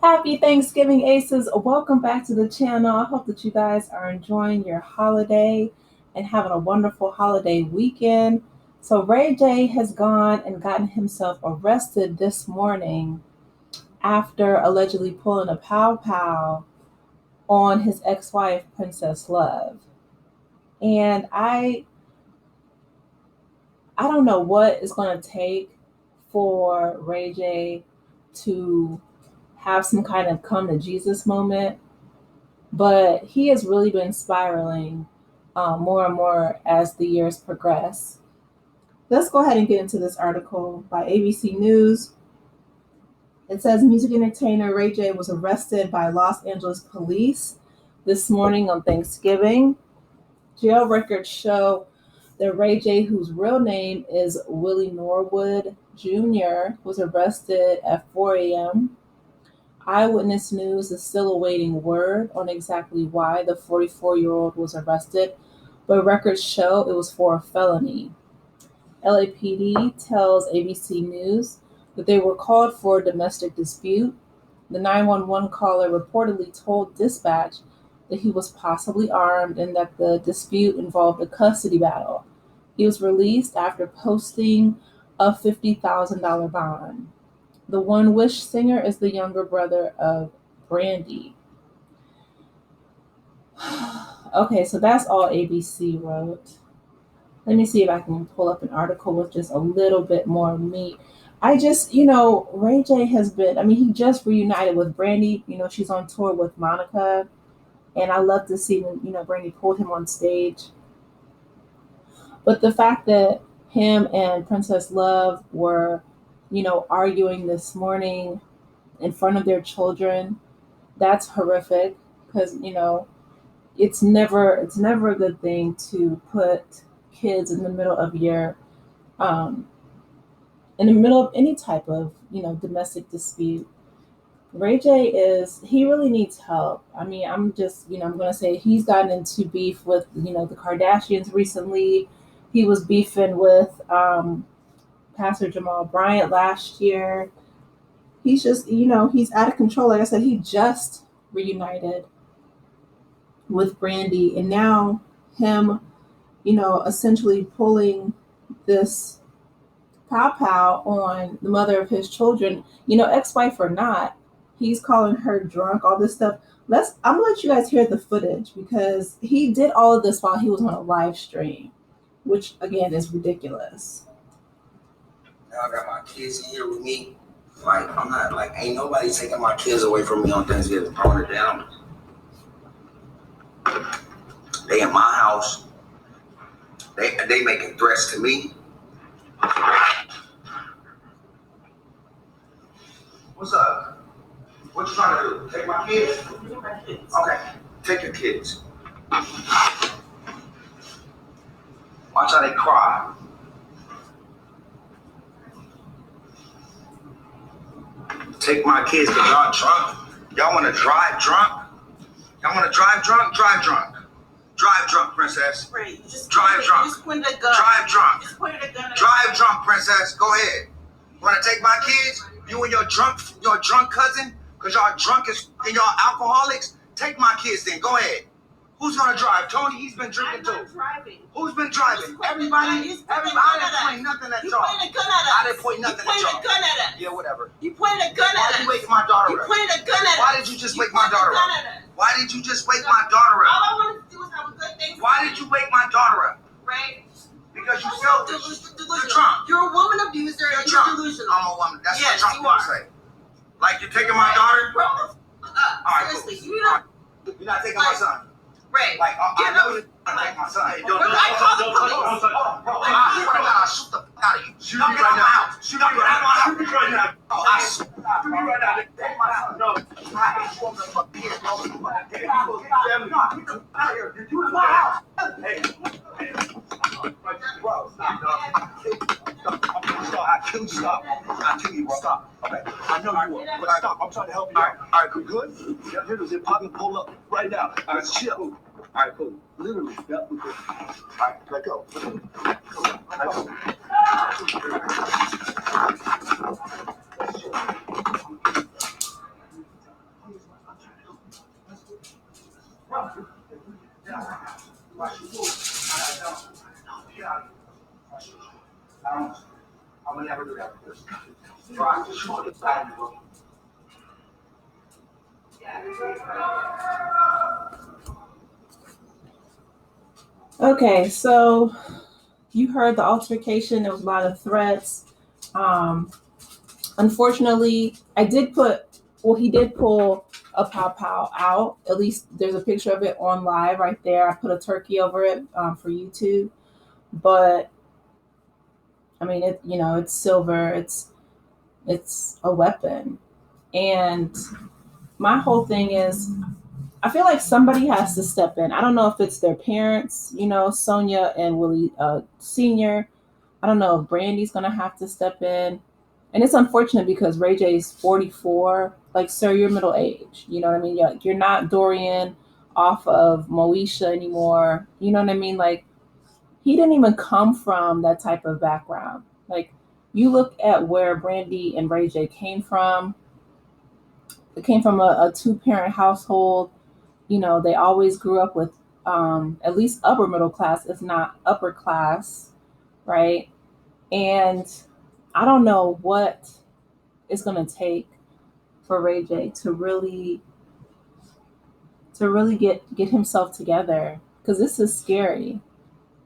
Happy Thanksgiving, Aces. Welcome back to the channel. I hope that you guys are enjoying your holiday and having a wonderful holiday weekend. So, RayJ has gone and gotten himself arrested this morning after allegedly pulling a pow pow on his ex wife, Princess Love. And I don't know what it's going to take for RayJ to have some kind of come to Jesus moment, but he has really been spiraling more and more as the years progress. Let's go ahead and get into this article by ABC News. It says music entertainer RayJ was arrested by Los Angeles police this morning on Thanksgiving. Jail records show that RayJ, whose real name is Willie Norwood Jr., was arrested at 4 a.m. Eyewitness News is still awaiting word on exactly why the 44-year-old was arrested, but records show it was for a felony. LAPD tells ABC News that they were called for a domestic dispute. The 911 caller reportedly told dispatch that he was possibly armed and that the dispute involved a custody battle. He was released after posting a $50,000 bond. The One Wish singer is the younger brother of Brandy. Okay, so that's all ABC wrote. Let me see if I can pull up an article with just a little bit more meat. RayJ has been, he just reunited with Brandy. She's on tour with Monica. And I love to see when, Brandy pulled him on stage. But the fact that him and Princess Love were, arguing this morning in front of their children, that's horrific because, it's never a good thing to put kids in the middle of your um, in the middle of any type of domestic dispute. He really needs help. I'm gonna say he's gotten into beef with the Kardashians recently. He was beefing with Pastor Jamal Bryant last year. He's just he's out of control. Like I said, he just reunited with Brandy, and now him essentially pulling this pow pow on the mother of his children, ex-wife or not. He's calling her drunk, all this stuff. I'm gonna let you guys hear the footage because he did all of this while he was on a live stream, which again is ridiculous. Now I got my kids in here with me. Like, I'm not, like, ain't nobody taking my kids away from me on Thanksgiving. Throwing it down. They in my house. They making threats to me. What's up? What you trying to do? Take my kids? Okay, take your kids. Watch how they cry. Take my kids because y'all drunk. Y'all want to drive drunk? Y'all want to drive drunk? Drive drunk. Drive drunk, princess. Right, you just drive drunk. You just pointed a gun. Drive drunk. You just pointed a gun. Drive drunk, princess. Go ahead. Want to take my kids? You and your drunk cousin? Because y'all drunk as and y'all alcoholics? Take my kids then. Go ahead. Who's going to drive? Tony, he's been drinking too. I'm not driving. Who's been driving? Everybody? I didn't point nothing at y'all. You pointed a gun at us. I didn't point nothing at y'all. You pointed a gun at us. Yeah, whatever. You pointed a gun at us. Why did you wake my daughter up? You pointed a gun at us. Why did you just wake my daughter up? Why did you just wake my daughter up? All I wanted to do was have a good Thanksgiving. Why did you wake my daughter up? Right? Because you selfish. You're drunk. You're a woman abuser and you're delusional. I'm a woman. That's yes, what drunk people say. Like you're taking my daughter? Grow the f*** up. Right, seriously. Cool. You're not taking my son. Right. Like, I know you're not taking my son. Don't bro, I swear to God, I'll shoot the f*** out of you. Shoot me right now. Shoot me right now. I swear to me right now. Take my son. No. I hate you on the fucking here, bro. Get out of here. You in my house. Hey. Bro, stop, dog. I kill you, stop. I kill you, bro. Stop. Okay. I know you will, but stop. I'm trying to help you out. All right, cool. Good? Yeah, here it is. Popping, pull up right now. All right, chill. All right, cool. Literally. Yep, we're good. All right, let go. Let go. Okay, so you heard the altercation. There was a lot of threats. Um, Unfortunately, I did put, well, he did pull a pow pow out. At least there's a picture of it on live right there. I put a turkey over it for YouTube. But I mean, it's silver. It's a weapon. And my whole thing is, I feel like somebody has to step in. I don't know if it's their parents, Sonia and Willie Senior. I don't know if Brandy's gonna have to step in. And it's unfortunate because Ray J's 44. Like, sir, you're middle age. You know what I mean? You're not Dorian off of Moesha anymore. You know what I mean? Like, he didn't even come from that type of background. Like, you look at where Brandy and Ray J came from. It came from a two-parent household. They always grew up with at least upper middle class, if not upper class, right? And I don't know what it's going to take for Ray J to really get himself together, because this is scary.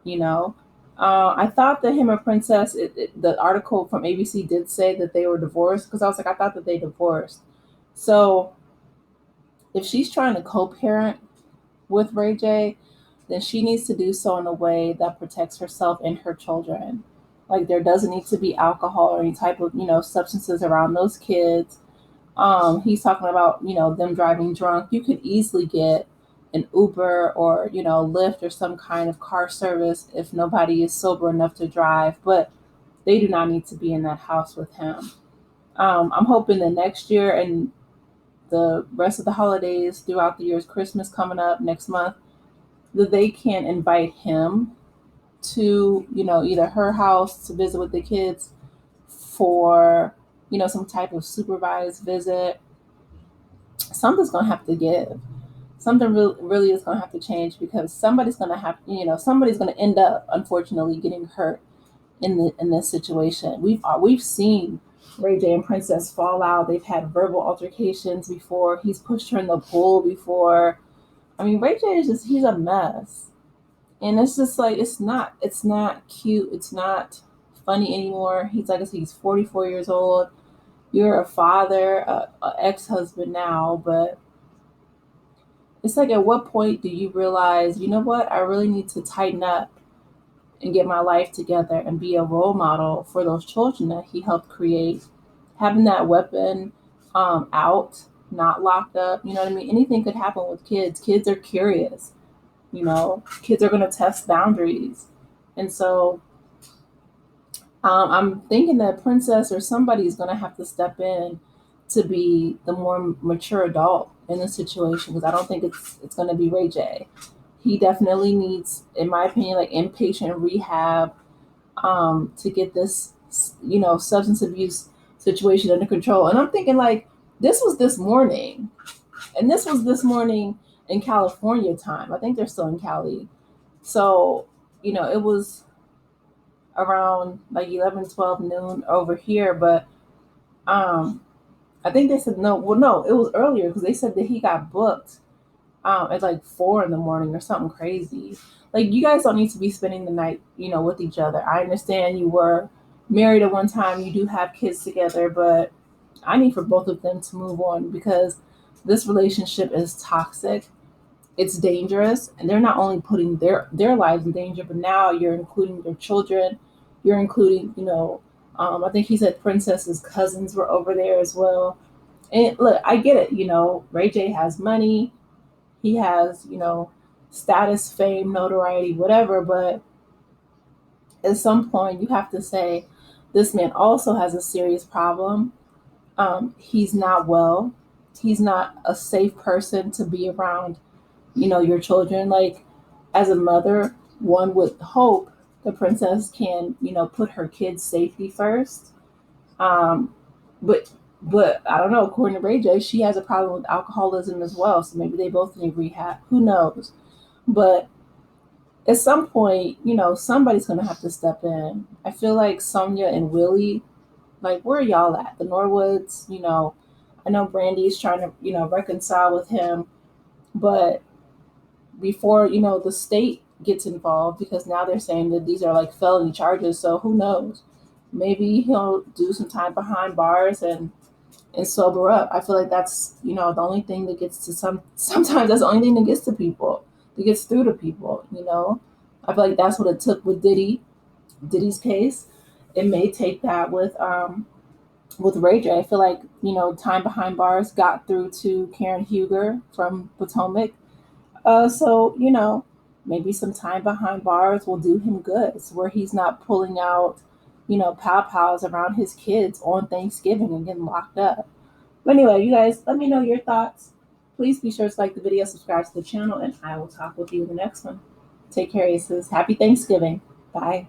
you know I thought that him and Princess, the article from ABC did say that they were divorced, because I was like, I thought that they divorced. So if she's trying to co-parent with Ray J, then she needs to do so in a way that protects herself and her children. Like, there doesn't need to be alcohol or any type of substances around those kids. He's talking about them driving drunk. You could easily get an Uber or Lyft or some kind of car service if nobody is sober enough to drive, but they do not need to be in that house with him. I'm hoping that next year and the rest of the holidays throughout the years, Christmas coming up next month, that they can invite him to either her house to visit with the kids for some type of supervised visit. Something's going to have to give. Something really is going to have to change, because somebody's going to have, somebody's going to end up, unfortunately, getting hurt in this situation. We've seen Ray J and Princess fall out. They've had verbal altercations before. He's pushed her in the pool before. I mean, Ray J he's a mess. And it's just like, it's not cute. It's not funny anymore. He's, like I said, he's 44 years old. You're a father, a ex-husband now, but it's like, at what point do you realize, what, I really need to tighten up and get my life together and be a role model for those children that he helped create? Having that weapon out, not locked up, you know what I mean? Anything could happen with kids. Kids are curious, kids are going to test boundaries. And so I'm thinking that Princess or somebody is going to have to step in to be the more mature adult in this situation, because I don't think it's going to be Ray J. He definitely needs, in my opinion, like inpatient rehab to get this, substance abuse situation under control. And I'm thinking, like, this was this morning, and this was this morning in California time. I think they're still in Cali. So, it was around like 11, 12 noon over here. But I think they said no. Well, no, it was earlier, because they said that he got booked at like 4 in the morning or something crazy. Like, you guys don't need to be spending the night, with each other. I understand you were married at one time, you do have kids together, but I need for both of them to move on, because this relationship is toxic. It's dangerous, and they're not only putting their lives in danger, but now you're including their children. You're including, I think he said Princess's cousins were over there as well. And look, I get it. Ray J has money. He has, status, fame, notoriety, whatever. But at some point, you have to say, this man also has a serious problem. He's not well. He's not a safe person to be around, your children. Like, as a mother, one would hope the Princess can, put her kids' safety first. Um, but I don't know. According to Ray J, she has a problem with alcoholism as well. So maybe they both need rehab. Who knows? But at some point, somebody's going to have to step in. I feel like Sonia and Willie Like, where are y'all at? The Norwoods, I know Brandy's trying to, reconcile with him, but before, the state gets involved, because now they're saying that these are like felony charges. So who knows? Maybe he'll do some time behind bars and sober up. I feel like that's, the only thing that gets to sometimes that's the only thing that gets to people, that gets through to people. I feel like that's what it took with Diddy's case. It may take that with RayJ. I feel like, time behind bars got through to Karen Huger from Potomac. So, maybe some time behind bars will do him good, so where he's not pulling out, pow pows around his kids on Thanksgiving and getting locked up. But anyway, you guys, let me know your thoughts. Please be sure to like the video, subscribe to the channel, and I will talk with you in the next one. Take care, Aces. Happy Thanksgiving. Bye.